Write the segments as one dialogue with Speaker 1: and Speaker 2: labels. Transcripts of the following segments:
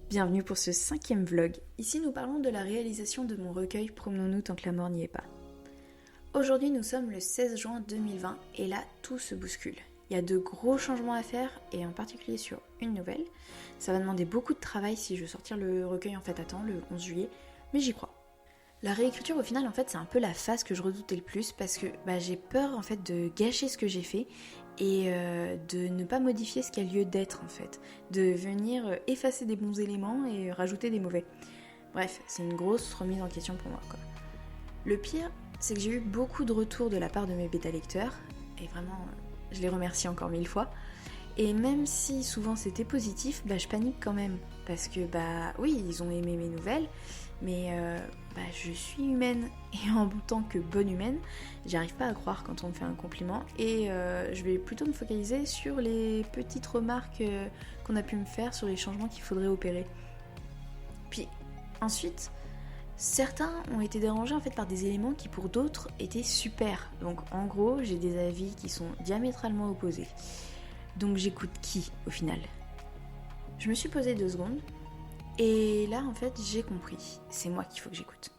Speaker 1: Bienvenue pour ce 5e vlog. Ici nous parlons de la réalisation de mon recueil Promenons-nous tant que la mort n'y est pas. Aujourd'hui nous sommes le 16 juin 2020 et là tout se bouscule. Il y a de gros changements à faire et en particulier sur une nouvelle. Ça va demander beaucoup de travail si je veux sortir le recueil en fait à temps, le 11 juillet, mais j'y crois. La réécriture au final en fait c'est un peu la phase que je redoutais le plus parce que j'ai peur en fait de gâcher ce que j'ai fait et de ne pas modifier ce qui a lieu d'être en fait, de venir effacer des bons éléments et rajouter des mauvais. Bref, c'est une grosse remise en question pour moi quoi. Le pire, c'est que j'ai eu beaucoup de retours de la part de mes bêta-lecteurs et vraiment je les remercie encore 1000 fois. Et même si souvent c'était positif, je panique quand même parce que oui, ils ont aimé mes nouvelles, mais je suis humaine et en tant que bonne humaine, j'arrive pas à croire quand on me fait un compliment et je vais plutôt me focaliser sur les petites remarques qu'on a pu me faire, sur les changements qu'il faudrait opérer. Puis ensuite, certains ont été dérangés en fait par des éléments qui pour d'autres étaient super. Donc en gros, j'ai des avis qui sont diamétralement opposés. Donc j'écoute qui au final ? Je me suis posée 2 secondes et là en fait j'ai compris, c'est moi qu'il faut que j'écoute.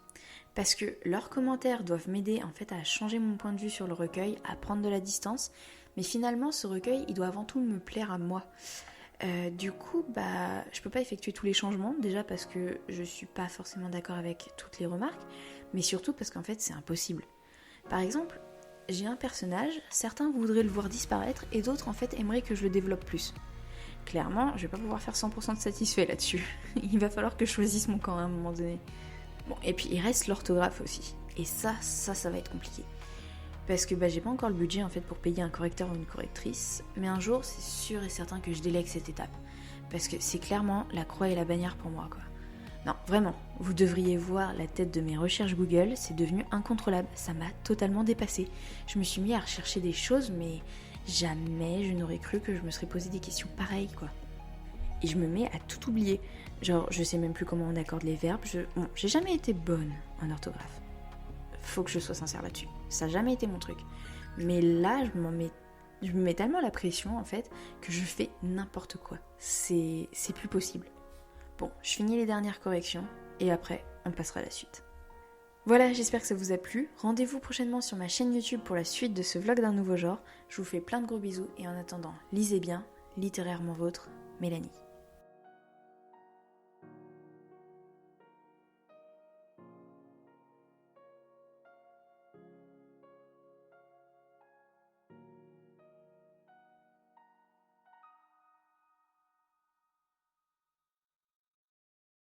Speaker 1: Parce que leurs commentaires doivent m'aider en fait à changer mon point de vue sur le recueil, à prendre de la distance, mais finalement ce recueil il doit avant tout me plaire à moi. Du coup je peux pas effectuer tous les changements, déjà parce que je suis pas forcément d'accord avec toutes les remarques, mais surtout parce qu'en fait c'est impossible. Par exemple, j'ai un personnage, certains voudraient le voir disparaître et d'autres en fait aimeraient que je le développe plus. Clairement, je vais pas pouvoir faire 100% de satisfait là-dessus. Il va falloir que je choisisse mon camp à un moment donné. Bon, et puis il reste l'orthographe aussi. Et ça va être compliqué. Parce que j'ai pas encore le budget en fait pour payer un correcteur ou une correctrice, mais un jour c'est sûr et certain que je délègue cette étape. Parce que c'est clairement la croix et la bannière pour moi quoi. Non, vraiment, vous devriez voir la tête de mes recherches Google, c'est devenu incontrôlable, ça m'a totalement dépassée. Je me suis mis à rechercher des choses, mais jamais je n'aurais cru que je me serais posé des questions pareilles, quoi. Et je me mets à tout oublier. Genre, je sais même plus comment on accorde les verbes, j'ai jamais été bonne en orthographe. Faut que je sois sincère là-dessus, ça n'a jamais été mon truc. Mais là, je me mets tellement la pression, en fait, que je fais n'importe quoi. C'est plus possible. Bon, je finis les dernières corrections et après, on passera à la suite. Voilà, j'espère que ça vous a plu. Rendez-vous prochainement sur ma chaîne YouTube pour la suite de ce vlog d'un nouveau genre. Je vous fais plein de gros bisous et en attendant, lisez bien, littérairement vôtre, Mélanie.